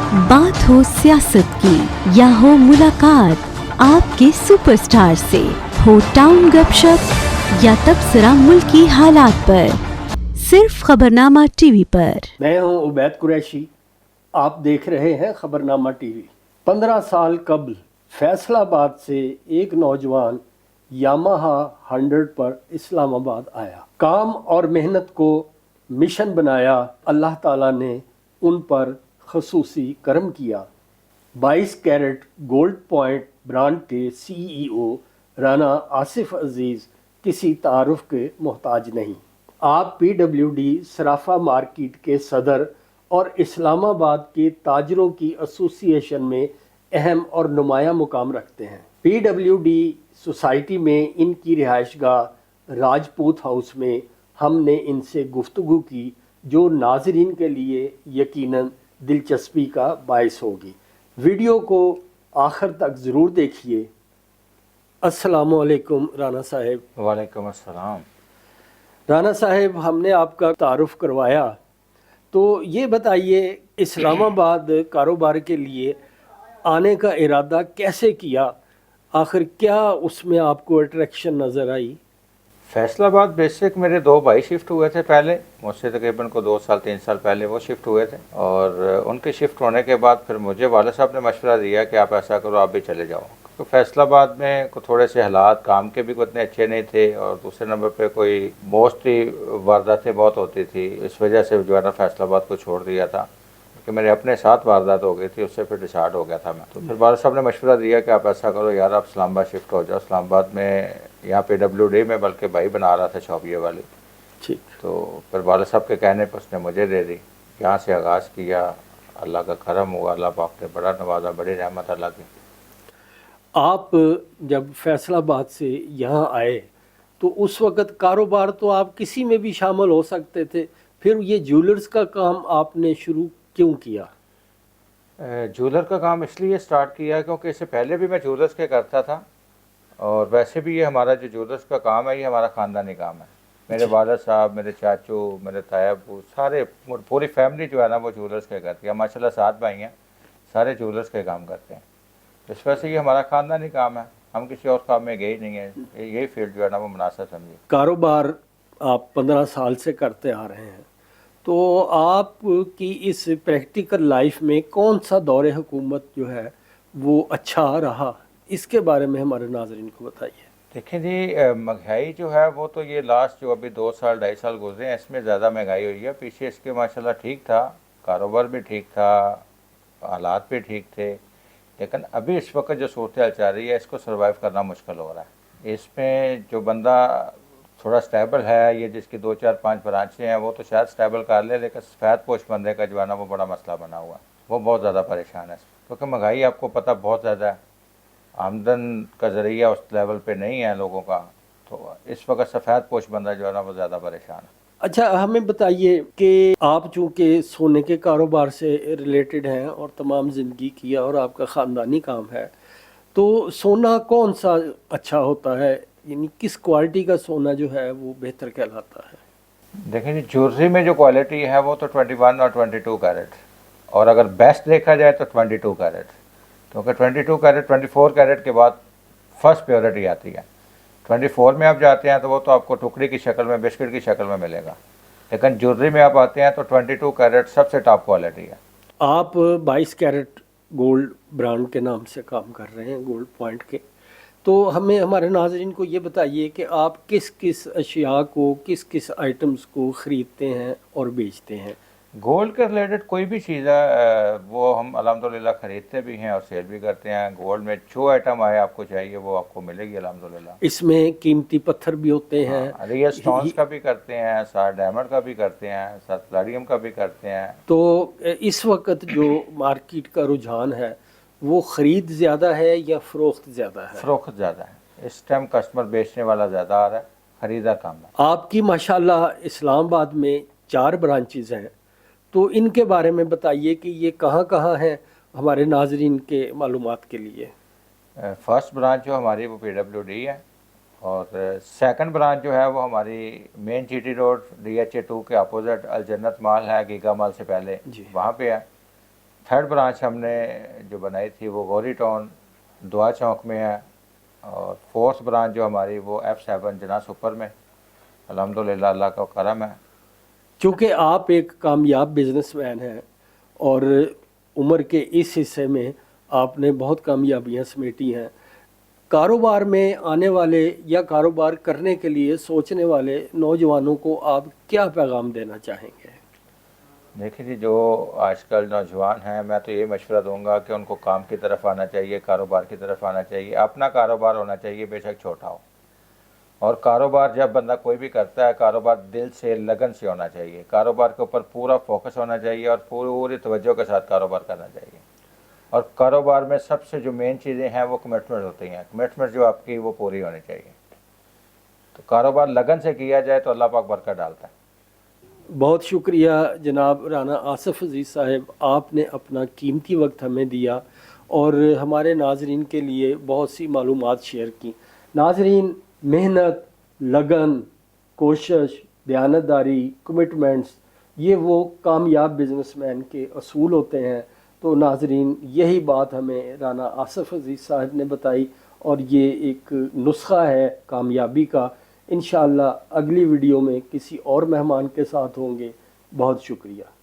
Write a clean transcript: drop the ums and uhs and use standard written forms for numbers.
बात हो सियासत की या हो मुलाकात आपके सुपरस्टार से, हो टाउन गपशप या तबसरा मुल्की हालात पर, सिर्फ खबरनामा टीवी पर। मैं हूं उबैद कुरैशी, आप देख रहे हैं खबरनामा टीवी। 15 साल कबल फैसलाबाद से एक नौजवान यामाहा 100 पर इस्लामाबाद आया। काम और मेहनत को मिशन बनाया। अल्लाह ताला ने उन पर खसूसी करम किया। 22 कैरेट गोल्ड पॉइंट ब्रांड के सीईओ राना आसिफ अजीज किसी तारुफ के मोहताज नहीं। आप पीडब्ल्यूडी सराफा मार्केट के सदर और इस्लामाबाद के ताजरों की एसोसिएशन में अहम और नुमाया मुकाम रखते हैं। पीडब्ल्यूडी सोसाइटी में इनकी रिहाइशगाह राजपूत हाउस में हमने इनसे गुफ्तगू की, जो नाजरीन के लिए यकीनन दिलचस्पी का बायस होगी। वीडियो को आखिर तक ज़रूर देखिए। अस्सलामु अलैकुम राना साहब। वालेकुम अस्सलाम। राना साहब, हमने आपका तारुफ करवाया, तो ये बताइए इस्लामाबाद कारोबार के लिए आने का इरादा कैसे किया? आखिर क्या उसमें आपको अट्रैक्शन नज़र आई? फैसलाबाद बेसिक मेरे 2 भाई शिफ्ट हुए थे पहले, मुझसे तकरीबन को 2 साल 3 साल पहले वो शिफ्ट हुए थे, और उनके शिफ्ट होने के बाद फिर मुझे वाले साहब ने मशवरा दिया कि आप ऐसा करो, आप भी चले जाओ। तो फैसलाबाद में को थोड़े से हालात काम के भी उतने अच्छे नहीं थे, और दूसरे नंबर पे कोई मोस्टली वारदातें बहुत होती थी। इस वजह से जो है ना फैसलाबाद को छोड़ दिया था कि मेरे अपने साथ वारदात हो गई थी, उससे फिर डिसाइड हो गया था मैं। तो फिर वाले साहब ने मशवरा दिया कि आप ऐसा करो यार, आप इस्लामाबाद शिफ्ट हो जाओ। इस्लामाबाद में यहाँ पे पीडब्ल्यूडी में बल्कि भाई बना रहा था शॉप ये वाली। ठीक। तो फिर वाले साहब के कहने पर उसने मुझे दे दी। यहाँ से आगाज़ किया, अल्लाह का करम हुआ, अल्लाह पाक ने बड़ा नवाजा, बड़ी रहमत अल्लाह की। आप जब फैसलाबाद से यहाँ आए तो उस वक़्त कारोबार तो आप किसी में भी शामिल हो सकते थे, फिर ये ज्वेलर्स का काम आपने शुरू क्यों किया? ज्वेलर का काम इसलिए स्टार्ट किया क्योंकि इससे पहले भी मैं ज्वेलर्स के करता था, और वैसे भी ये हमारा जो ज्वेलर्स का काम है ये हमारा ख़ानदानी काम है। मेरे वालिद साहब, मेरे चाचू, मेरे तायाबू, सारे पूरी फैमिली जो है ना वो ज्वेलर्स के करती है। माशाल्लाह 7 भाई हैं, सारे ज्वेलर्स के काम करते हैं। इस वजह से ये हमारा ख़ानदानी काम है, हम किसी और काम में गए ही नहीं है। यही फील्ड जो है ना वो मुनासिब समझिए। कारोबार आप 15 साल से करते आ रहे हैं, तो आपकी इस प्रैक्टिकल लाइफ में कौन सा दौरे हुकूमत जो है वो अच्छा रहा, इसके बारे में हमारे नाज़रीन को बताइए। देखिए जी, महंगाई जो है वो तो ये लास्ट जो अभी 2 साल 2.5 साल गुजरे हैं, इसमें ज़्यादा महंगाई हुई है। पीछे इसके माशाल्लाह ठीक था, कारोबार भी ठीक था, हालात भी ठीक थे, लेकिन अभी इस वक्त जो सूरत हाल चल रही है इसको सर्वाइव करना मुश्किल हो रहा है। इसमें जो बंदा थोड़ा स्टेबल है, ये जिसकी 2 4 5 ब्रांचें हैं, वो तो शायद स्टेबल कर ले, लेकिन सफ़ेद पोश बंदे का जो है ना वो बड़ा मसला बना हुआ है। वो बहुत ज़्यादा परेशान है क्योंकि महंगाई आपको पता बहुत ज़्यादा है, आमदन का ज़रिया उस लेवल पे नहीं है लोगों का, तो इस वक्त सफ़ेद पोश बंदा जो है ना वो ज़्यादा परेशान है। अच्छा, हमें बताइए कि आप चूँकि सोने के कारोबार से रिलेटेड हैं और तमाम ज़िंदगी किया और आपका ख़ानदानी काम है, तो सोना कौन सा अच्छा होता है, यानी किस क्वालिटी का सोना जो है वो बेहतर कहलाता है? देखिए जी, ज्वेलरी में जो क्वालिटी है वो तो 21 और 22 कैरेट, और अगर बेस्ट देखा जाए तो 22 कैरेट, क्योंकि 22 कैरेट 24 कैरेट के बाद फर्स्ट प्योरिटी आती है। 24 में आप जाते हैं तो वो तो आपको टुकड़ी की शक्ल में, बिस्किट की शक्ल में मिलेगा, लेकिन ज्वेलरी में आप आते हैं तो 22 कैरेट सबसे टॉप क्वालिटी है। आप 22 कैरेट गोल्ड ब्रांड के नाम से काम कर रहे हैं, गोल्ड पॉइंट के, तो हमें हमारे नाज़रीन को ये बताइए कि आप किस किस अशिया को, किस किस आइटम्स को ख़रीदते हैं और बेचते हैं? गोल्ड के रिलेटेड कोई भी चीज़ है वो हम अल्हम्दुलिल्लाह ख़रीदते भी हैं और सेल भी करते हैं। गोल्ड में जो आइटम आए आपको चाहिए वो आपको मिलेगी अल्हम्दुलिल्लाह। इसमें कीमती पत्थर भी होते हैं। हाँ, रियल स्टोन्स का भी करते हैं, साथ डायमंड का भी करते हैं, साथ प्लैटिनम का भी करते हैं। तो इस वक्त जो मार्केट का रुझान है वो ख़रीद ज़्यादा है या फ़रोख्त ज़्यादा है? फ़रोख्त ज़्यादा है। इस टाइम कस्टमर बेचने वाला ज़्यादा आ रहा है, ख़रीदार कम है। आपकी माशाल्लाह इस्लामाबाद में 4 ब्रांचेज़ हैं, तो इनके बारे में बताइए कि ये कहाँ कहाँ हैं हमारे नाजरीन के मालूमात के लिए। फर्स्ट ब्रांच जो हमारी वो पीडब्ल्यूडी है, और सेकंड ब्रांच जो है वो हमारी मेन जीटी रोड DHA 2 के अपोजिट अलजन्नत मॉल है, गीगा मॉल से पहले, वहाँ पे है। تھرڈ برانچ ہم نے جو بنائی تھی وہ گوری ٹاؤن دعا چوک میں ہے، اور فورتھ برانچ جو ہماری وہ F7 جناح سپر میں، الحمدللہ اللہ کا کرم ہے۔ چونکہ آپ ایک کامیاب بزنس مین ہیں اور عمر کے اس حصے میں آپ نے بہت کامیابیاں سمیٹی ہیں، کاروبار میں آنے والے یا کاروبار کرنے کے لیے سوچنے والے نوجوانوں کو آپ کیا پیغام دینا چاہیں گے؟ دیکھیں جی، جو آج کل نوجوان ہیں، میں تو یہ مشورہ دوں گا کہ ان کو کام کی طرف آنا چاہیے، کاروبار کی طرف آنا چاہیے، اپنا کاروبار ہونا چاہیے، بے شک چھوٹا ہو۔ اور کاروبار جب بندہ کوئی بھی کرتا ہے، کاروبار دل سے لگن سے ہونا چاہیے، کاروبار کے اوپر پورا فوکس ہونا چاہیے اور پوری توجہ کے ساتھ کاروبار کرنا چاہیے۔ اور کاروبار میں سب سے جو مین چیزیں ہیں وہ کمٹمنٹ ہوتی ہیں، کمٹمنٹ جو آپ کی وہ پوری ہونی چاہیے۔ تو کاروبار لگن سے کیا جائے تو اللہ پاک برکت ڈالتا ہے۔ بہت شکریہ جناب رانا آصف عزیز صاحب، آپ نے اپنا قیمتی وقت ہمیں دیا اور ہمارے ناظرین کے لیے بہت سی معلومات شیئر کی۔ ناظرین، محنت، لگن، کوشش، دیانتداری، کمٹمنٹس، یہ وہ کامیاب بزنس مین کے اصول ہوتے ہیں۔ تو ناظرین، یہی بات ہمیں رانا آصف عزیز صاحب نے بتائی اور یہ ایک نسخہ ہے کامیابی کا۔ انشاءاللہ اگلی ویڈیو میں کسی اور مہمان کے ساتھ ہوں گے۔ بہت شکریہ۔